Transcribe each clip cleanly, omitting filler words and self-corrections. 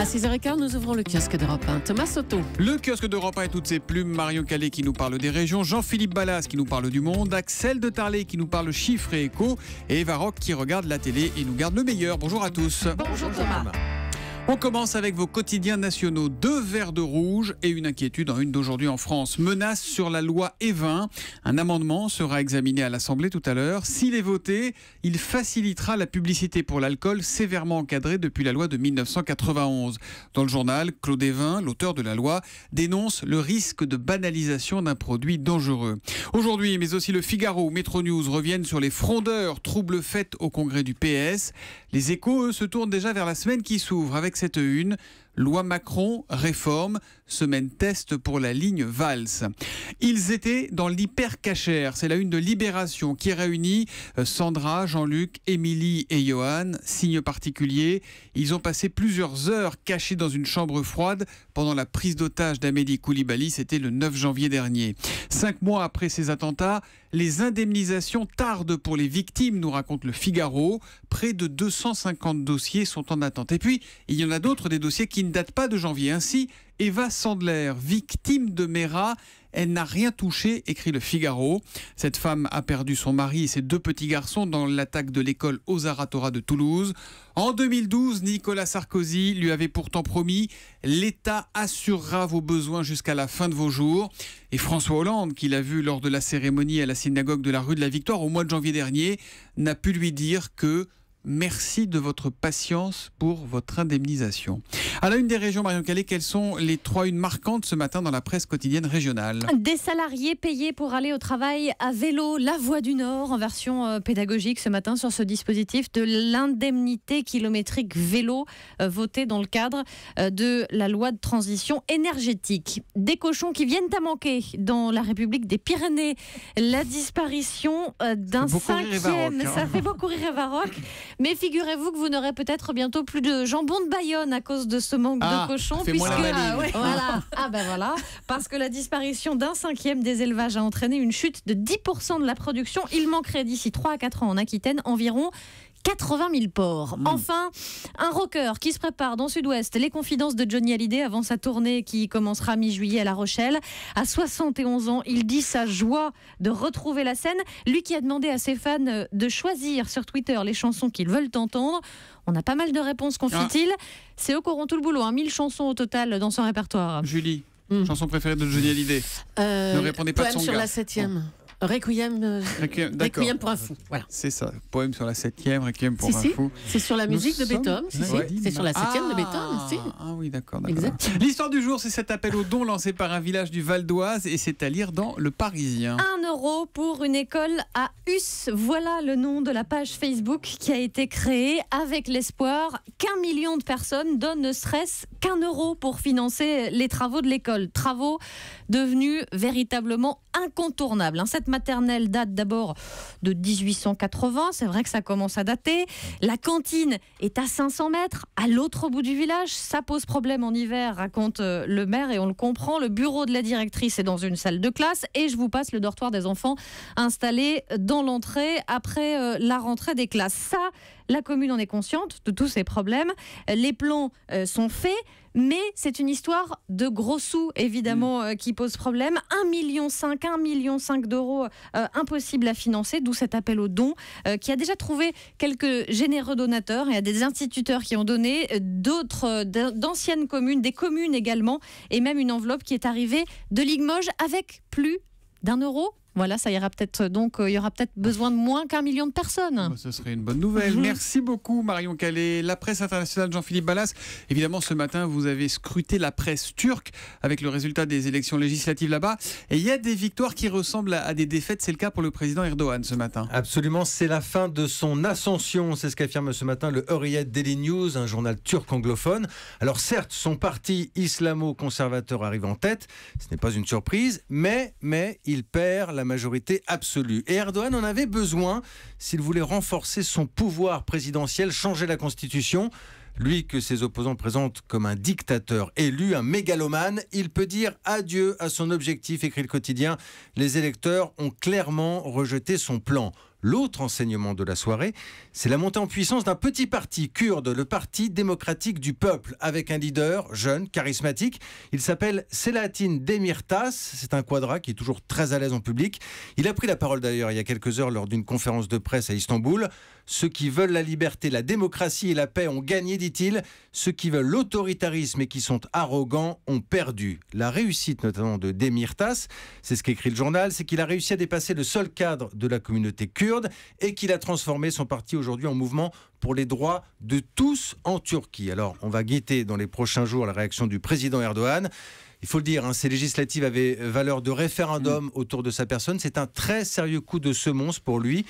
À 6h15, nous ouvrons le kiosque d'Europe 1. Thomas Soto. Le kiosque d'Europe 1 et toutes ses plumes. Marion Calais qui nous parle des régions. Jean-Philippe Ballas qui nous parle du monde. Axel de Tarlet qui nous parle chiffres et échos. Et Eva Rock qui regarde la télé et nous garde le meilleur. Bonjour à tous. Bonjour Thomas. On commence avec vos quotidiens nationaux. 2 verres de rouge et une inquiétude en une d'aujourd'hui en France. Menace sur la loi E20. Un amendement sera examiné à l'Assemblée tout à l'heure. S'il est voté, il facilitera la publicité pour l'alcool sévèrement encadrée depuis la loi de 1991. Dans le journal, Claude Evin, l'auteur de la loi, dénonce le risque de banalisation d'un produit dangereux. Aujourd'hui, mais aussi le Figaro ou Métro News reviennent sur les frondeurs, troubles faits au congrès du PS. Les Échos, eux, se tournent déjà vers la semaine qui s'ouvre avec cette une, loi Macron, réforme, semaine test pour la ligne Valls. Ils étaient dans l'hyper-cachère, c'est la une de Libération qui réunit Sandra, Jean-Luc, Émilie et Johan. Signe particulier, ils ont passé plusieurs heures cachés dans une chambre froide pendant la prise d'otage d'Amélie Coulibaly, c'était le 9 janvier dernier. 5 mois après ces attentats, les indemnisations tardent pour les victimes, nous raconte le Figaro. Près de 250 dossiers sont en attente. Et puis, il y en a d'autres, des dossiers qui ne datent pas de janvier. Ainsi, Eva Sandler, victime de Mera, elle n'a rien touché, écrit le Figaro. Cette femme a perdu son mari et ses 2 petits garçons dans l'attaque de l'école Ozar Hatorah de Toulouse. En 2012, Nicolas Sarkozy lui avait pourtant promis « L'État assurera vos besoins jusqu'à la fin de vos jours ». Et François Hollande, qui l'a vu lors de la cérémonie à la synagogue de la rue de la Victoire au mois de janvier dernier, n'a pu lui dire que merci de votre patience pour votre indemnisation. À la une des régions, Marion Calais, quelles sont les 3 unes marquantes ce matin dans la presse quotidienne régionale? Des salariés payés pour aller au travail à vélo. La Voix du Nord en version pédagogique ce matin sur ce dispositif de l'indemnité kilométrique vélo votée dans le cadre de la loi de transition énergétique. Des cochons qui viennent à manquer dans la République des Pyrénées. La disparition d'un 5e. Ça fait beaucoup rire Eva Rock. Mais figurez-vous que vous n'aurez peut-être bientôt plus de jambon de Bayonne à cause de ce manque de cochons. Voilà. Parce que la disparition d'un 5e des élevages a entraîné une chute de 10% de la production. Il manquerait d'ici 3 à 4 ans en Aquitaine environ 80 000 porcs. Enfin, un rocker qui se prépare dans Sud-Ouest. Les confidences de Johnny Hallyday avant sa tournée qui commencera mi-juillet à La Rochelle. À 71 ans, il dit sa joie de retrouver la scène. Lui qui a demandé à ses fans de choisir sur Twitter les chansons qu'ils veulent entendre. On a pas mal de réponses, confie-t-il. C'est eux qui auront tout le boulot. 1000 chansons au total dans son répertoire. Julie, chanson préférée de Johnny Hallyday. Ne répondez pas de son sur gars. la 7e. Requiem pour un fou. Voilà. C'est ça, poème sur la 7e, Requiem pour un fou. C'est sur la musique de Beethoven. C'est sur la 7e de Beethoven. Ah oui, d'accord. Exact. L'histoire du jour, c'est cet appel au don lancé par un village du Val d'Oise et c'est à lire dans Le Parisien. 1 euro pour une école à Us. Voilà le nom de la page Facebook qui a été créée avec l'espoir qu'1 million de personnes donnent ne serait-ce qu'1 euro pour financer les travaux de l'école. Travaux devenus véritablement incontournables. Cette maternelle date d'abord de 1880, c'est vrai que ça commence à dater. La cantine est à 500 mètres, à l'autre bout du village. Ça pose problème en hiver, raconte le maire, et on le comprend. Le bureau de la directrice est dans une salle de classe et je vous passe le dortoir des enfants installé dans l'entrée après la rentrée des classes. Ça, la commune en est consciente de tous ces problèmes. Les plans sont faits, mais c'est une histoire de gros sous, évidemment, qui pose problème. 1,5 million d'euros impossible à financer, d'où cet appel aux dons qui a déjà trouvé quelques généreux donateurs. Il y a des instituteurs qui ont donné, d'autres d'anciennes communes, des communes également, et même une enveloppe qui est arrivée de Limoges avec plus d'1 euro. Voilà, ça ira peut-être, donc il y aura peut-être besoin de moins qu'1 million de personnes. Ce serait une bonne nouvelle. Merci beaucoup Marion Calais. La presse internationale, Jean-Philippe Ballas. Évidemment, ce matin, vous avez scruté la presse turque avec le résultat des élections législatives là-bas. Et il y a des victoires qui ressemblent à des défaites. C'est le cas pour le président Erdogan ce matin. Absolument, c'est la fin de son ascension. C'est ce qu'affirme ce matin le Hurriyet Daily News, un journal turc anglophone. Alors certes, son parti islamo-conservateur arrive en tête. Ce n'est pas une surprise, mais il perd la majorité absolue. Et Erdogan en avait besoin s'il voulait renforcer son pouvoir présidentiel, changer la constitution. Lui que ses opposants présentent comme un dictateur élu, un mégalomane, il peut dire adieu à son objectif, écrit le quotidien. Les électeurs ont clairement rejeté son plan. L'autre enseignement de la soirée, c'est la montée en puissance d'un petit parti kurde, le Parti démocratique du peuple, avec un leader jeune, charismatique. Il s'appelle Selahattin Demirtas. C'est un quadra qui est toujours très à l'aise en public. Il a pris la parole d'ailleurs il y a quelques heures lors d'une conférence de presse à Istanbul. Ceux qui veulent la liberté, la démocratie et la paix ont gagné, dit-il. Ceux qui veulent l'autoritarisme et qui sont arrogants ont perdu. La réussite notamment de Demirtas, c'est ce qu'écrit le journal, c'est qu'il a réussi à dépasser le seul cadre de la communauté kurde et qu'il a transformé son parti aujourd'hui en mouvement pour les droits de tous en Turquie. Alors, on va guetter dans les prochains jours la réaction du président Erdogan. Il faut le dire, ces législatives avaient valeur de référendum autour de sa personne. C'est un très sérieux coup de semonce pour lui.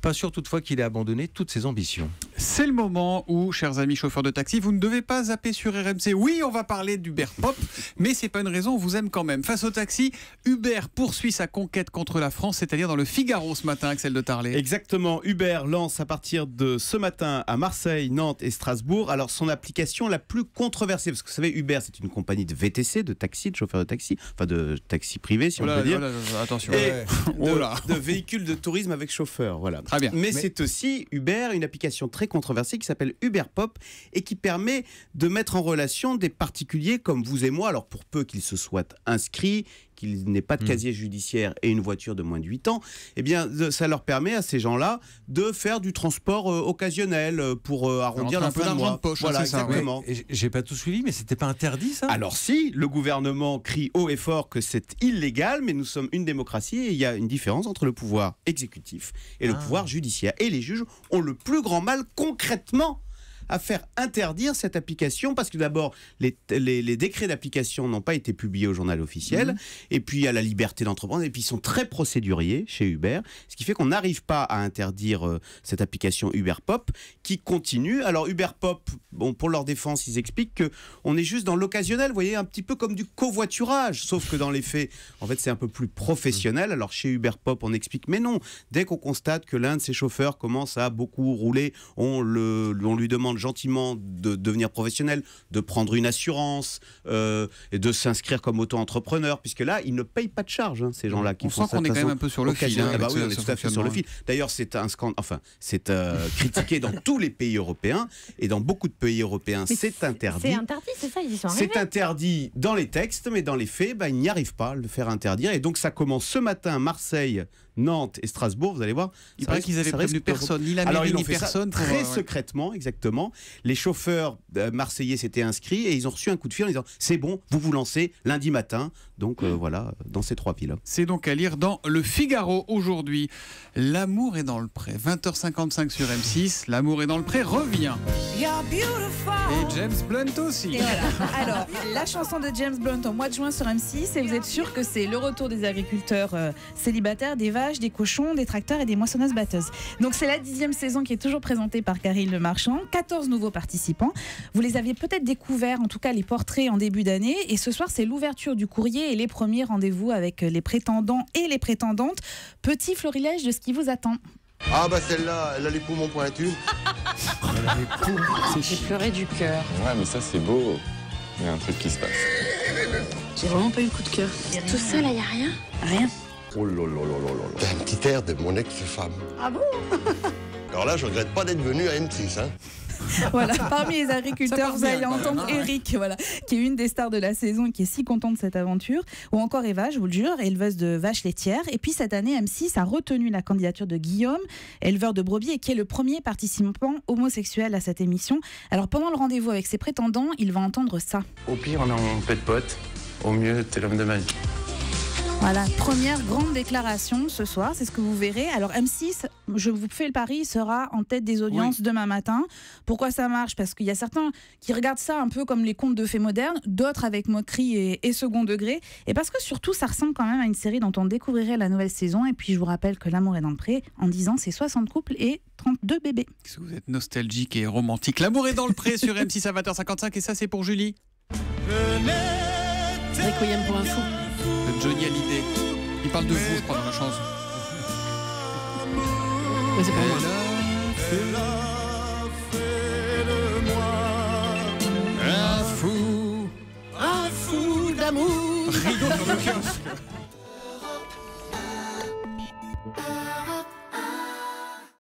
Pas sûr toutefois qu'il ait abandonné toutes ses ambitions. C'est le moment où, chers amis chauffeurs de taxi, vous ne devez pas zapper sur RMC. Oui, on va parler d'Uber Pop, mais c'est pas une raison, on vous aime quand même. Face au taxi, Uber poursuit sa conquête contre la France, c'est-à-dire dans le Figaro ce matin, Axel de Tarlet. Exactement, Uber lance à partir de ce matin à Marseille, Nantes et Strasbourg, alors son application la plus controversée, parce que vous savez, Uber c'est une compagnie de VTC, de taxi, de chauffeurs de taxi, enfin de taxi privé si on peut dire. Attention. Et de véhicules de tourisme avec chauffeur, voilà. Très bien. Mais c'est aussi Uber, une application très controversée qui s'appelle Uber Pop et qui permet de mettre en relation des particuliers comme vous et moi, alors pour peu qu'ils se soient inscrits, qu'ils n'aient pas de casier judiciaire et une voiture de moins de 8 ans, eh bien, ça leur permet à ces gens-là de faire du transport occasionnel pour arrondir leur fin de mois. Poche, voilà, c'est ça, exactement. Ouais. J'ai pas tout suivi, mais c'était pas interdit ça ? Alors si, le gouvernement crie haut et fort que c'est illégal, mais nous sommes une démocratie et il y a une différence entre le pouvoir exécutif et le pouvoir judiciaire. Et les juges ont le plus grand mal concrètement à faire interdire cette application parce que d'abord les décrets d'application n'ont pas été publiés au journal officiel et puis il y a la liberté d'entreprendre et puis ils sont très procéduriers chez Uber, ce qui fait qu'on n'arrive pas à interdire cette application Uber Pop qui continue. Alors Uber Pop, bon, pour leur défense, ils expliquent qu'on est juste dans l'occasionnel, vous voyez, un petit peu comme du covoiturage, sauf que dans les faits, en fait, c'est un peu plus professionnel. Alors chez Uber Pop, on explique, mais non, dès qu'on constate que l'un de ses chauffeurs commence à beaucoup rouler, on lui demande gentiment de devenir professionnel, de prendre une assurance et de s'inscrire comme auto-entrepreneur, puisque là, ils ne payent pas de charges, ces gens-là qui on font sent qu'on est quand même un peu sur le fil. Oui, on est tout à fait sur le fil. D'ailleurs, c'est un scandale. Enfin, c'est critiqué dans tous les pays européens et dans beaucoup de pays européens, c'est interdit. C'est interdit, c'est ça, ils y sont arrivés. C'est interdit dans les textes, mais dans les faits, ils n'y arrivent pas à le faire interdire. Et donc, ça commence ce matin à Marseille, Nantes et Strasbourg, vous allez voir. Il paraît qu'ils avaient prévenu personne, ni la mairie, ni personne. Très secrètement, exactement. Les chauffeurs marseillais s'étaient inscrits et ils ont reçu un coup de fil en disant c'est bon, vous vous lancez lundi matin. Donc voilà, dans ces 3 villes. C'est donc à lire dans le Figaro aujourd'hui. L'amour est dans le pré. 20h55 sur M6. L'amour est dans le pré revient. Et James Blunt aussi. Et voilà. Alors, la chanson de James Blunt au mois de juin sur M6, et vous êtes sûr que c'est le retour des agriculteurs célibataires, des vaches, des cochons, des tracteurs et des moissonneuses-batteuses. Donc c'est la 10e saison qui est toujours présentée par Karine Le Marchand. 14 nouveaux participants. Vous les aviez peut-être découverts, en tout cas les portraits en début d'année. Et ce soir, c'est l'ouverture du courrier et les premiers rendez-vous avec les prétendants et les prétendantes. Petit florilège de ce qui vous attend. Ah bah celle-là, elle a les poumons pointus. J'ai pleuré du cœur. Ouais, mais ça c'est beau. Il y a un truc qui se passe. J'ai vraiment pas eu le coup de cœur. Tout ça là, y a rien? Rien. Oh là là là là là. T'as un petit air de mon ex-femme. Ah bon? Alors là, je regrette pas d'être venu à M6, hein. Voilà, parmi les agriculteurs, vous allez entendre Eric, voilà, qui est une des stars de la saison et qui est si content de cette aventure. Ou encore Eva, je vous le jure, éleveuse de vaches laitières. Et puis cette année, M6 a retenu la candidature de Guillaume, éleveur de brebis et qui est le premier participant homosexuel à cette émission. Alors pendant le rendez-vous avec ses prétendants, il va entendre ça. Au pire, on est en paix de potes. Au mieux, t'es l'homme de ma vie. Voilà, première grande déclaration ce soir, c'est ce que vous verrez. Alors M6, je vous fais le pari, sera en tête des audiences demain matin. Pourquoi ça marche? Parce qu'il y a certains qui regardent ça un peu comme les contes de fées modernes, d'autres avec moquerie et second degré. Et parce que surtout, ça ressemble quand même à une série dont on découvrirait la nouvelle saison. Et puis je vous rappelle que L'amour est dans le pré, en 10 ans, c'est 60 couples et 32 bébés. Est-ce que vous êtes nostalgique et romantique? L'amour est dans le pré sur M6 à 20h55 et ça c'est pour Julie. Requiem pour un fou. De Johnny Hallyday. Il parle de vous, je crois, dans la chanson. Mais c'est pas moi. Un fou d'amour. Rigaud dans le kiosque.